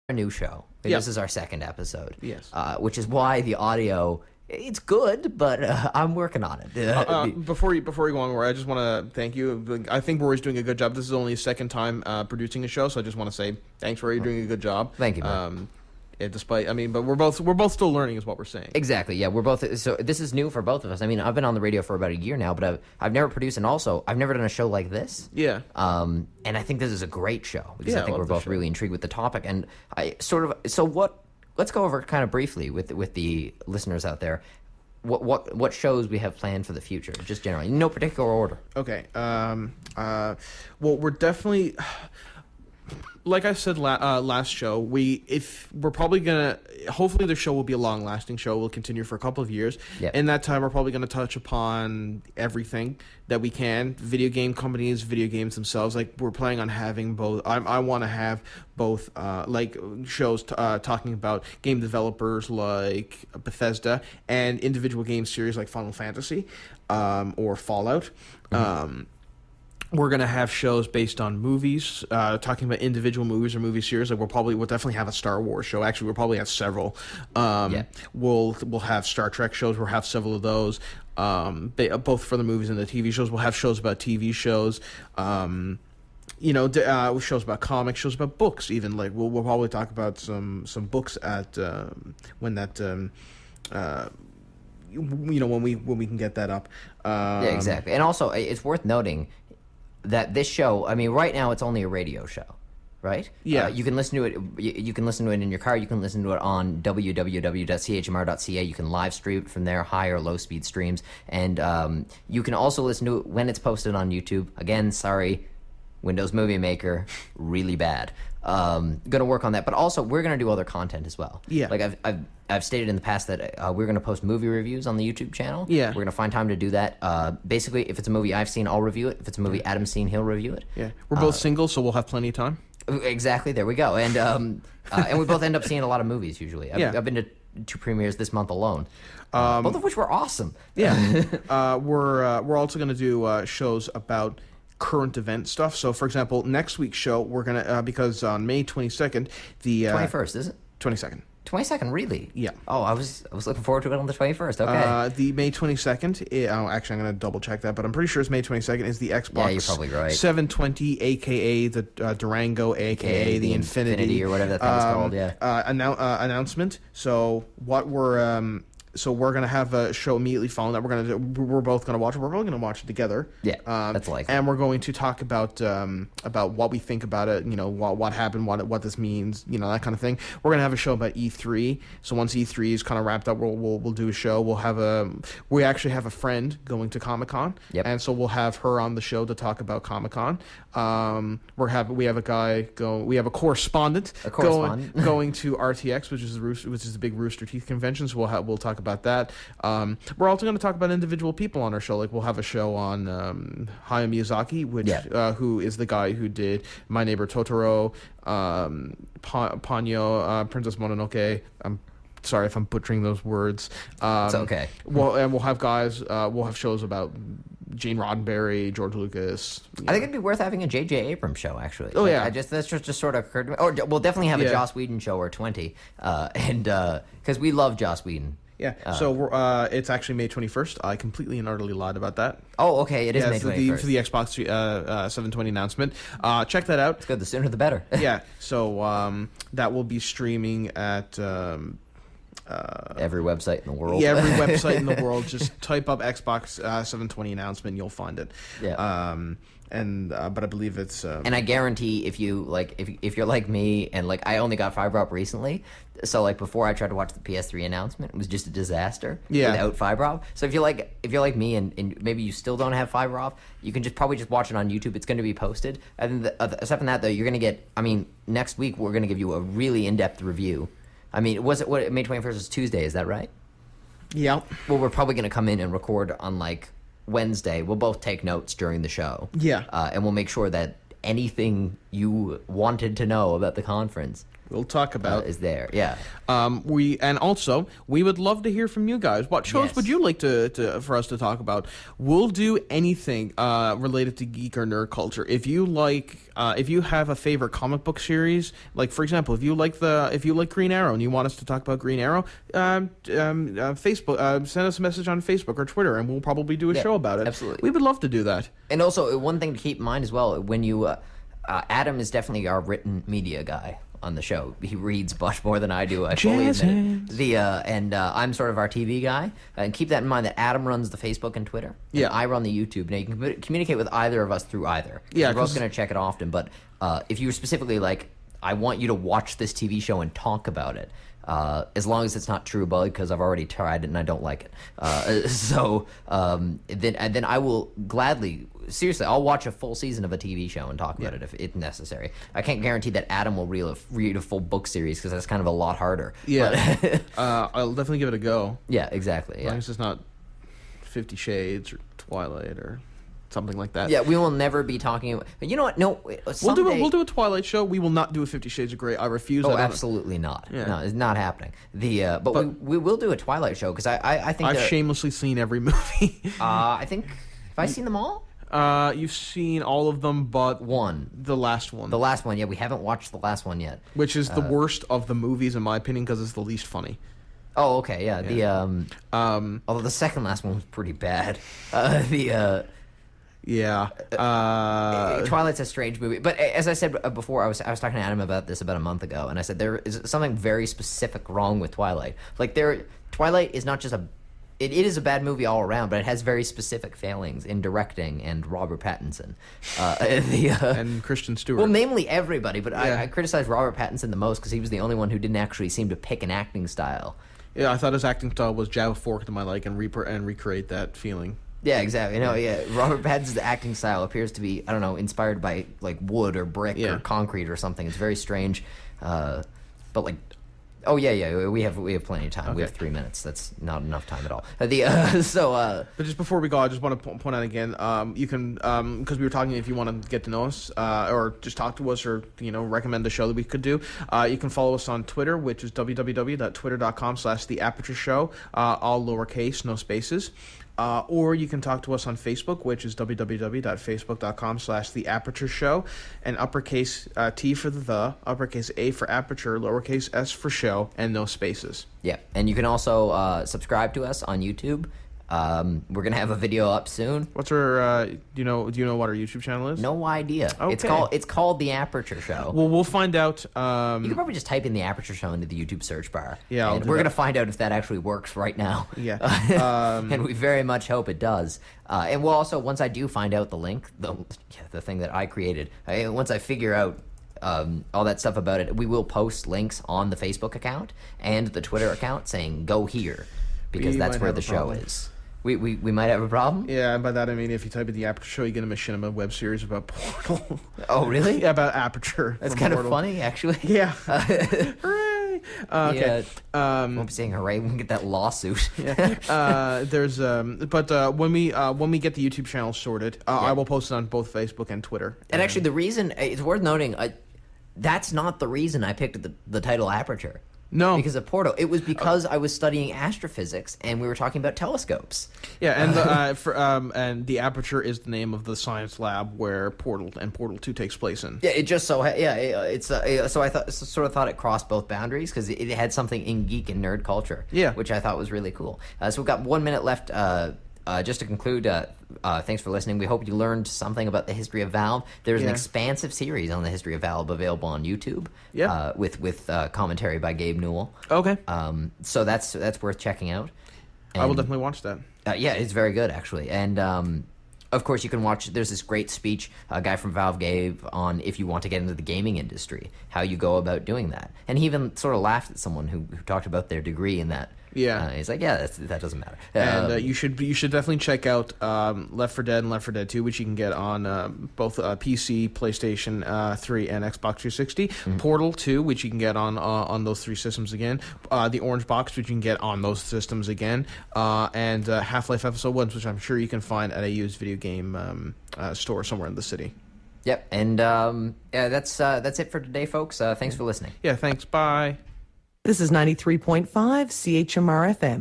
a new show. Yeah. This is our second episode. Yes. Which is why the audio, it's good, but I'm working on it. Before you go on, Roy, I just want to thank you. I think Roy's doing a good job. This is only his second time producing a show, so I just want to say thanks, Roy. You're doing a good job. Thank you, man. But we're both still learning, is what we're saying. Exactly. Yeah, we're both. So this is new for both of us. I mean, I've been on the radio for about a year now, but I've never produced, and also I've never done a show like this. Yeah. And I think this is a great show because Yeah, I think I we're love the both show. really intrigued with the topic. And I sort of let's go over kind of briefly with the listeners out there. What shows we have planned for the future, just generally, no particular order. Okay. Well, we're definitely, like I said last show, we're probably gonna. Hopefully, the show will be a long-lasting show. We'll continue for a couple of years. Yep. In that time, we're probably gonna touch upon everything that we can. Video game companies, video games themselves. Like, we're planning on having both. I want to have both, like shows talking about game developers like Bethesda and individual game series like Final Fantasy, or Fallout. Mm-hmm. We're gonna have shows based on movies, talking about individual movies or movie series. Like we'll definitely have a Star Wars show. Actually, we'll probably have several. We'll have Star Trek shows. We'll have several of those, both for the movies and the TV shows. We'll have shows about TV shows. Shows about comics, shows about books. Even like we'll probably talk about some books at when we can get that up. Yeah, exactly. And also, it's worth noting that this show, I mean, right now it's only a radio show, right? Yeah. You can listen to it. You can listen to it in your car. You can listen to it on www.chmr.ca. You can live stream it from there, high or low speed streams, and you can also listen to it when it's posted on YouTube. Again, sorry, Windows Movie Maker, really bad. Gonna work on that, but also we're gonna do other content as well. Yeah. Like I've stated in the past that we're gonna post movie reviews on the YouTube channel. Yeah. We're gonna find time to do that. Basically, if it's a movie I've seen, I'll review it. If it's a movie Adam's seen, he'll review it. Yeah, we're both single, so we'll have plenty of time. Exactly. There we go. And we both end up seeing a lot of movies usually. I've been to 2 premieres this month alone, both of which were awesome. Yeah. We're also gonna do shows about current event stuff. So, for example, next week's show, we're gonna because on May 22nd, the 21st, is it? 22nd. 22nd, really? Yeah. Oh, I was looking forward to it on the 21st. Okay. The May 22nd. Actually, I'm gonna double check that, but I'm pretty sure it's May 22nd. Is the Xbox? Yeah, you're probably right. 720, aka the Durango, aka the Infinity, or whatever that thing is called. Yeah. Announcement. So what we're So we're gonna have a show immediately following that. We're both gonna watch it. We're probably gonna watch it together. Yeah, that's likely. And we're going to talk about what we think about it. What happened, what this means. That kind of thing. We're gonna have a show about E3. So once E3 is kind of wrapped up, we'll do a show. We actually have a friend going to Comic-Con. Yep. And so we'll have her on the show to talk about Comic-Con. We have a correspondent. Going to RTX, which is the big Rooster Teeth convention. So we'll talk about that. We're also going to talk about individual people on our show. Like we'll have a show on Hayao Miyazaki, who is the guy who did My Neighbor Totoro, Ponyo, Princess Mononoke. I'm sorry if I'm butchering those words. It's okay. We'll have guys. We'll have shows about Gene Roddenberry, George Lucas. I think it'd be worth having a J.J. Abrams show, actually. Oh, yeah. That's just sort of occurred to me. Or we'll definitely have a Joss Whedon show or 20, because we love Joss Whedon. Yeah, so it's actually May 21st. I completely and utterly lied about that. Oh, okay, it is May 21st. For the Xbox 720 announcement. Check that out. It's good, the sooner the better. Yeah, so that will be streaming at... every website in the world. Yeah, every website in the world. Just type up Xbox 720 announcement, and you'll find it. Yeah. But I believe it's... and I guarantee if you're like me, and like I only got fiber up recently, so like before I tried to watch the PS3 announcement, it was just a disaster without fiber op. So if you're like me and maybe you still don't have fiber op, you can probably just watch it on YouTube. It's going to be posted. And aside from that, though, you're going to get. I mean, next week we're going to give you a really in-depth review. I mean, May 21st is Tuesday? Is that right? Yeah. Well, we're probably going to come in and record on like Wednesday. We'll both take notes during the show. Yeah. And we'll make sure that anything you wanted to know about the conference, we'll talk about is there. Yeah. We would love to hear from you guys. What shows would you like for us to talk about? We'll do anything related to geek or nerd culture. If you have a favorite comic book series, like for example, if you like Green Arrow and you want us to talk about Green Arrow, Facebook, send us a message on Facebook or Twitter, and we'll probably do a show about it. Absolutely, we would love to do that. And also, one thing to keep in mind as well, when you Adam is definitely our written media guy on the show. He reads much more than I do. I fully admit it. I'm sort of our TV guy. And keep that in mind that Adam runs the Facebook and Twitter. And I run the YouTube. Now you can communicate with either of us through either. Yeah, we're both going to check it often. But if you were specifically like, I want you to watch this TV show and talk about it. As long as it's not True Blood, because I've already tried it and I don't like it. Then I will gladly, seriously, I'll watch a full season of a TV show and talk about it if it's necessary. I can't guarantee that Adam will read a full book series because that's kind of a lot harder. Yeah, but I'll definitely give it a go. Yeah, exactly. As long as it's not 50 Shades or Twilight or something like that. Yeah, we will never be talking. You know what? No, someday... we'll do a Twilight show. We will not do a 50 Shades of Grey. I refuse. Oh, absolutely not. Yeah. No, it's not happening. But we will do a Twilight show because I think I've shamelessly seen every movie. I think have I seen them all? You've seen all of them, but one. The last one. The last one. Yeah, we haven't watched the last one yet. Which is the worst of the movies, in my opinion, because it's the least funny. Oh, okay, yeah. Although the second last one was pretty bad. Yeah. Twilight's a strange movie. But as I said before, I was talking to Adam about this about a month ago, and I said there is something very specific wrong with Twilight. Like Twilight is not just it is a bad movie all around, but it has very specific failings in directing and Robert Pattinson. And Kristen Stewart. Well, namely everybody, but I criticize Robert Pattinson the most because he was the only one who didn't actually seem to pick an acting style. Yeah, I thought his acting style was jab a fork to my and recreate that feeling. Yeah, exactly. Robert Pattinson's acting style appears to be, I don't know, inspired by like wood or brick or concrete or something. It's very strange. But like, we have plenty of time. Okay. We have 3 minutes. That's not enough time at all. But just before we go, I just want to point out again. You can because we were talking. If you want to get to know us or just talk to us or recommend a show that we could do, you can follow us on Twitter, which is www.twitter.com/theapertureshow, all lowercase, no spaces. Or you can talk to us on Facebook, which is www.facebook.com/theapertureshow, and uppercase T for the, uppercase A for aperture, lowercase s for show, and no spaces. Yeah, and you can also subscribe to us on YouTube. We're gonna have a video up soon. What's our? Do you know what our YouTube channel is? No idea. Okay. It's called The Aperture Show. Well, we'll find out. You can probably just type in The Aperture Show into the YouTube search bar. Yeah, and we're gonna find out if that actually works right now. Yeah, and we very much hope it does. And we'll also, once I do find out the link, the thing that I created, once I figure out all that stuff about it, we will post links on the Facebook account and the Twitter account saying "Go here," because that's where the show is. We might have a problem? Yeah, and by that I mean if you type in The Aperture Show, you get a machinima web series about Portal. Oh, really? Yeah, about Aperture. That's kind of funny, actually. Yeah. Hooray! Okay. Won't be saying hooray when we get that lawsuit. Yeah. But when we get the YouTube channel sorted, I will post it on both Facebook and Twitter. And actually, the reason, it's worth noting, that's not the reason I picked the title Aperture. No, because of Portal. It was because I was studying astrophysics and we were talking about telescopes. Yeah, and and the Aperture is the name of the science lab where Portal 2 takes place in. Yeah, it just so so I thought it crossed both boundaries because it had something in geek and nerd culture. Yeah, which I thought was really cool. So we've got 1 minute left. Just to conclude, thanks for listening. We hope you learned something about the history of Valve. There's an expansive series on the history of Valve available on YouTube. Yeah. With commentary by Gabe Newell. Okay. So that's worth checking out. And, I will definitely watch that. Yeah, it's very good actually. And of course, you can watch. There's this great speech a guy from Valve gave on if you want to get into the gaming industry, how you go about doing that. And he even sort of laughed at someone who talked about their degree in that. Yeah, he's like, that doesn't matter. And you should definitely check out Left 4 Dead and Left 4 Dead 2, which you can get on both PC, PlayStation 3, and Xbox 360. Mm-hmm. Portal 2, which you can get on those three systems again. The Orange Box, which you can get on those systems again. And Half-Life Episode 1, which I'm sure you can find at a used video game store somewhere in the city. Yep, and that's it for today, folks. Thanks for listening. Yeah, thanks. Bye. This is 93.5 CHMR FM.